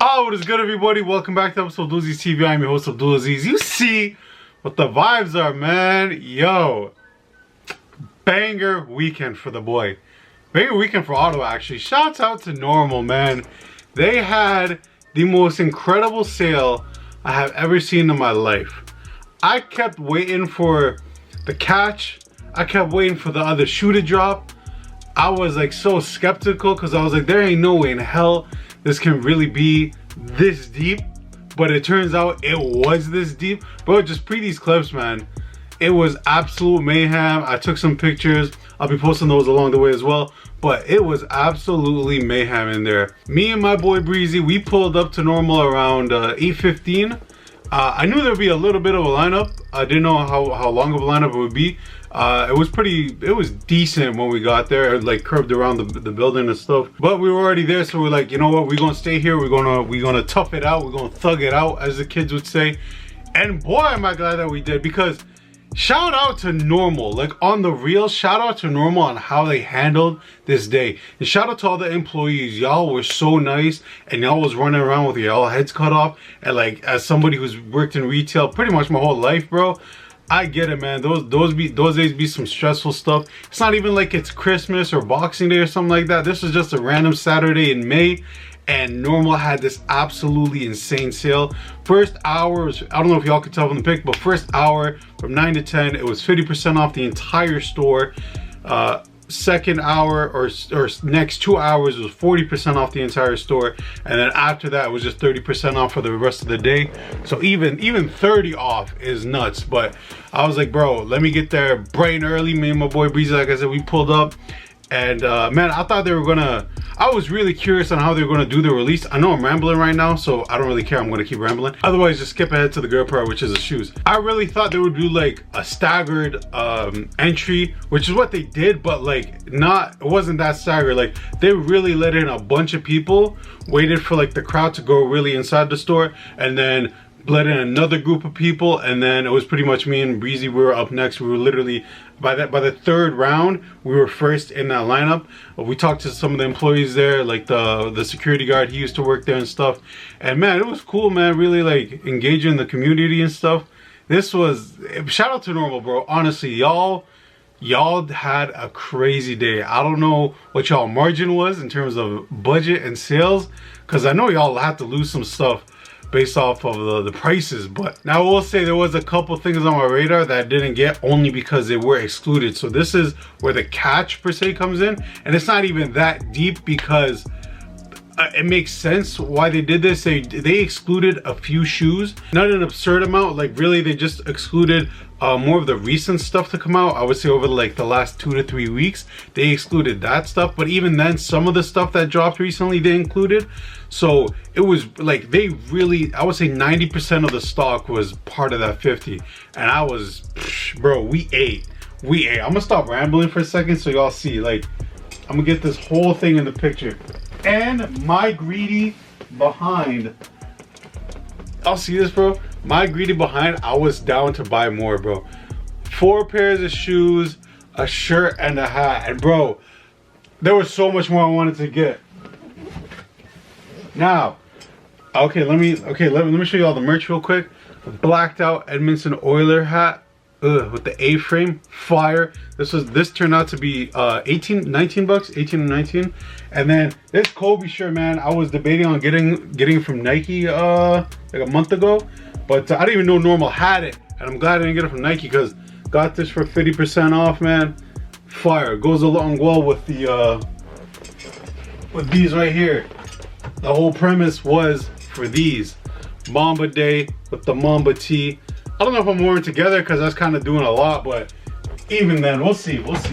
Oh, what is good, everybody? Welcome back to episode of Abdulaziz TV. I'm your host, Abdulaziz. You see what the vibes are, man. Yo, banger weekend for the boy. Banger weekend for Ottawa, actually. Shouts out to Nrml, man. They had the most incredible sale I have ever seen in my life. I kept waiting for the catch. I kept waiting for the other shoe to drop. I was like so skeptical because I was like, there ain't no way in hell this can really be this deep. But it turns out it was this deep. Bro, just pre these clips, man. It was absolute mayhem. I took some pictures. I'll be posting those along the way as well. But it was absolutely mayhem in there. Me and my boy Breezy, we pulled up to Nrml around 8:15. I knew there'd be a little bit of a lineup. I didn't know how long of a lineup it would be. It was decent when we got there. It like curved around the building and stuff. But we were already there, so we're like, you know what? We're gonna stay here. We're gonna tough it out. We're gonna thug it out, as the kids would say. And boy, am I glad that we did, because shout out to Nrml, like on the real, shout out to Nrml on how they handled this day. And shout out to all the employees. Y'all were so nice, and y'all was running around with y'all heads cut off. And like, as somebody who's worked in retail pretty much my whole life, bro, I get it, man. Those days be some stressful stuff. It's not even like it's Christmas or Boxing Day or something like that. This was just a random Saturday in May. And Nrml had this absolutely insane sale. First hour, I don't know if y'all could tell from the pic, but first hour from 9 to 10, it was 50% off the entire store. Second hour or next 2 hours was 40% off the entire store. And then after that, it was just 30% off for the rest of the day. So even 30 off is nuts. But I was like, bro, let me get there bright and early. Me and my boy Breezy, like I said, we pulled up. And man, I thought they were gonna, I was really curious on how they were gonna do the release. I know I'm rambling right now, so I don't really care. I'm gonna keep rambling. Otherwise, just skip ahead to the good part, which is the shoes. I really thought they would do like a staggered entry, which is what they did, but like it wasn't that staggered. Like they really let in a bunch of people, waited for like the crowd to go really inside the store, and then let in another group of people, and then it was pretty much me and Breezy. We were up next. We were literally by the third round, we were first in that lineup. We talked to some of the employees there, like the security guard. He used to work there and stuff. And man, it was cool, man. Really like engaging the community and stuff. This was, shout out to Nrml, bro. Honestly, y'all had a crazy day. I don't know what y'all margin was in terms of budget and sales, because I know y'all had to lose some stuff based off of the prices. But now I will say there was a couple things on my radar that I didn't get, only because they were excluded. So this is where the catch per se comes in, and it's not even that deep, because it makes sense why they did this. They excluded a few shoes, not an absurd amount. Like really, they just excluded more of the recent stuff to come out. I would say over like the last 2 to 3 weeks, they excluded that stuff. But even then, some of the stuff that dropped recently, they included. So it was like, they really, I would say 90% of the stock was part of that 50. And I was, bro, we ate. I'm gonna stop rambling for a second so y'all see. Like, I'm gonna get this whole thing in the picture. And my greedy behind, I'll see this, bro. My greedy behind, I was down to buy more, bro. 4 pairs of shoes, a shirt, and a hat. And bro, there was so much more I wanted to get. Now, okay, let me show you all the merch real quick. Blacked out Edmonton Oiler hat with the A-frame, fire. This turned out to be 19 bucks, 18 and 19. And then this Kobe shirt, man, I was debating on getting from Nike like a month ago, but I didn't even know Nrml had it, and I'm glad I didn't get it from Nike, because got this for 50% off, man. Fire. Goes along well with the with these right here. The whole premise was for these. Mamba Day with the Mamba tee. I don't know if I'm wearing together, because that's kind of doing a lot, but even then, we'll see. But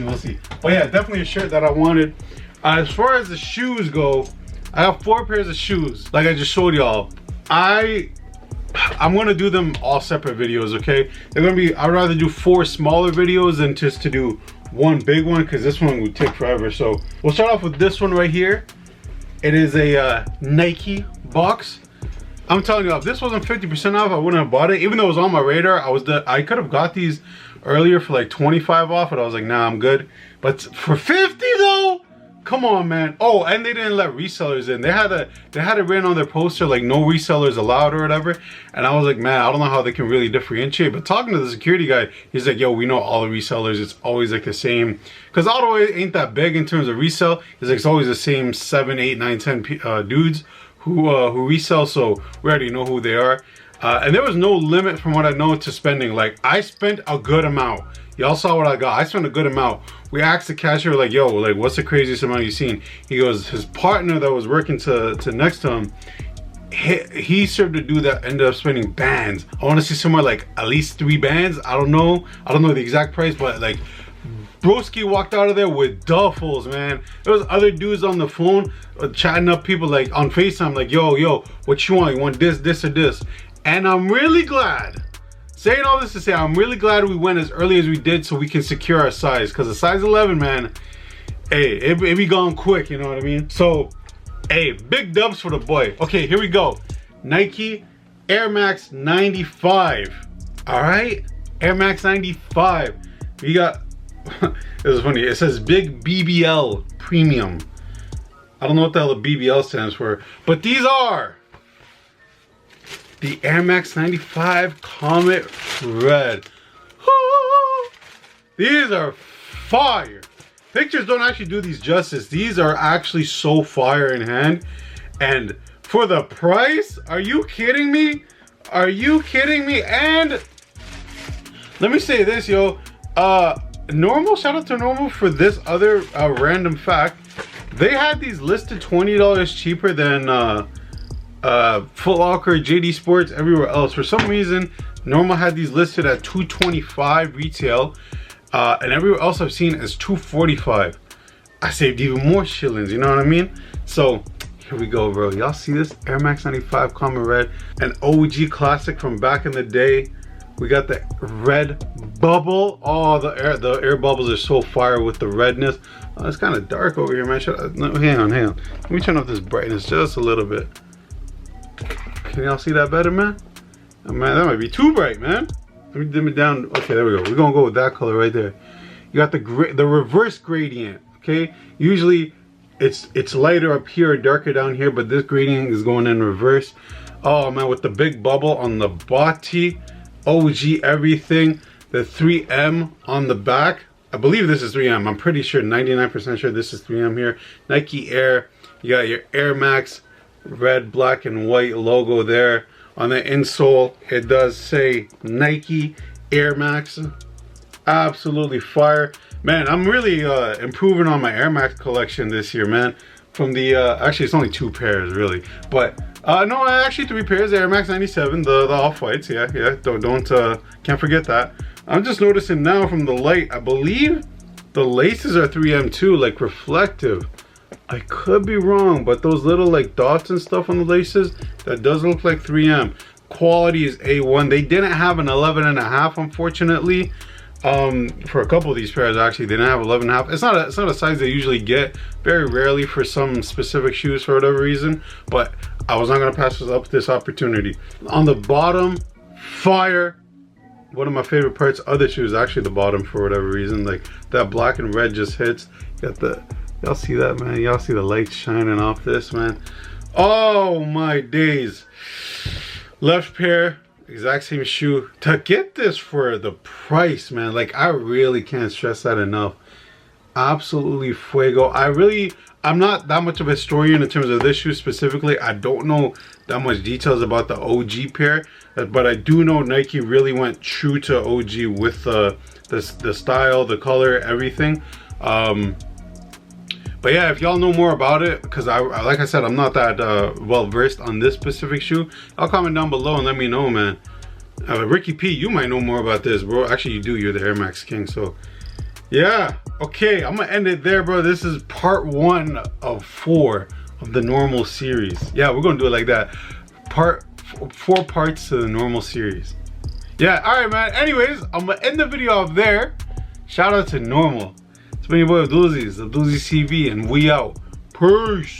yeah, definitely a shirt that I wanted. As far as the shoes go, I have 4 pairs of shoes, like I just showed y'all. I'm gonna do them all separate videos, okay? They're gonna be, I'd rather do 4 smaller videos than just to do one big one, because this one would take forever. So we'll start off with this one right here. It is a Nike box. I'm telling you, if this wasn't 50% off, I wouldn't have bought it. Even though it was on my radar, I could have got these earlier for like 25 off, but I was like, nah, I'm good. But for 50 though, come on, man. Oh, and they didn't let resellers in. They had it written on their poster like no resellers allowed or whatever. And I was like, man, I don't know how they can really differentiate. But talking to the security guy, he's like, yo, we know all the resellers. It's always like the same. Because Ottawa ain't that big in terms of resell. It's like it's always the same 7, 8, 9, 10 dudes who resell. So we already know who they are. And there was no limit from what I know to spending. Like, I spent a good amount. Y'all saw what I got. I spent a good amount. We asked the cashier, like, yo, like, what's the craziest amount you've seen? He goes, his partner that was working to next to him, he served a dude that ended up spending bands. I want to see somewhere like at least 3 bands. I don't know the exact price, but like, broski walked out of there with duffels, man. There was other dudes on the phone chatting up people like on FaceTime, like, yo, what you want? You want this, or this? And I'm really glad. Saying all this to say, I'm really glad we went as early as we did so we can secure our size. Because a size 11, man, hey, it be gone quick, you know what I mean? So, hey, big dubs for the boy. Okay, here we go. Nike Air Max 95. All right? Air Max 95. We got, it was funny. It says Big BBL Premium. I don't know what the hell the BBL stands for. But these are the Air Max 95 Comet Red. These are fire. Pictures don't actually do these justice. These are actually so fire in hand. And for the price, are you kidding me? Are you kidding me? And let me say this, yo. Nrml, shout out to Nrml for this other random fact. They had these listed $20 cheaper than Foot Locker, JD Sports, everywhere else. For some reason, Nrml had these listed at $225 retail, and everywhere else I've seen is $245. I saved even more shillings, you know what I mean? So here we go, bro. Y'all see this? Air Max 95 Comet Red, an OG classic from back in the day. We got the red bubble. Oh, the air bubbles are so fire with the redness. Oh, it's kind of dark over here, man. No, hang on. Let me turn off this brightness just a little bit. Can y'all see that better, man? Oh, man, that might be too bright, man. Let me dim it down. Okay, there we go. We're gonna go with that color right there. You got the reverse gradient. Okay, usually it's lighter up here or darker down here, but this gradient is going in reverse. Oh man, with the big bubble on the body, OG everything. The 3M on the back. I believe this is 3M. I'm pretty sure, 99% sure this is 3M here. Nike Air. You got your Air Max red, black, and white logo there. On the insole, it does say Nike Air Max. Absolutely fire. Man, I'm really improving on my Air Max collection this year, man. From the, actually it's only 2 pairs really. But, no, actually 3 pairs, Air Max 97, the off-whites, yeah, can't forget that. I'm just noticing now from the light, I believe the laces are 3M too, like reflective. I could be wrong, but those little like dots and stuff on the laces, that does look like 3M. Quality is A1. They didn't have an 11.5, unfortunately. For a couple of these pairs, actually, they didn't have 11.5. It's not a size they usually get. Very rarely for some specific shoes for whatever reason. But I was not gonna pass up this opportunity. On the bottom, fire. One of my favorite parts of the shoe is actually the bottom for whatever reason. Like that black and red just hits. Got the, y'all see that, man? Y'all see the light shining off this, man? Oh my days. Left pair, exact same shoe. To get this for the price, man, like I really can't stress that enough. Absolutely fuego. I'm not that much of a historian in terms of this shoe specifically. I don't know that much details about the OG pair, but I do know Nike really went true to OG with the style, the color, everything. But yeah, if y'all know more about it, because like I said, I'm not that well versed on this specific shoe, I'll comment down below and let me know, man. Ricky P, you might know more about this, bro. Actually, you do. You're the Air Max King, so yeah. Okay, I'm gonna end it there, bro. This is part 1 of 4 of the Nrml series. Yeah, we're gonna do it like that. 4 parts to the Nrml series. Yeah, all right, man. Anyways, I'm gonna end the video off there. Shout out to Nrml. It's been your boy Abdulaziz, Abdulaziz TV, and we out. Peace.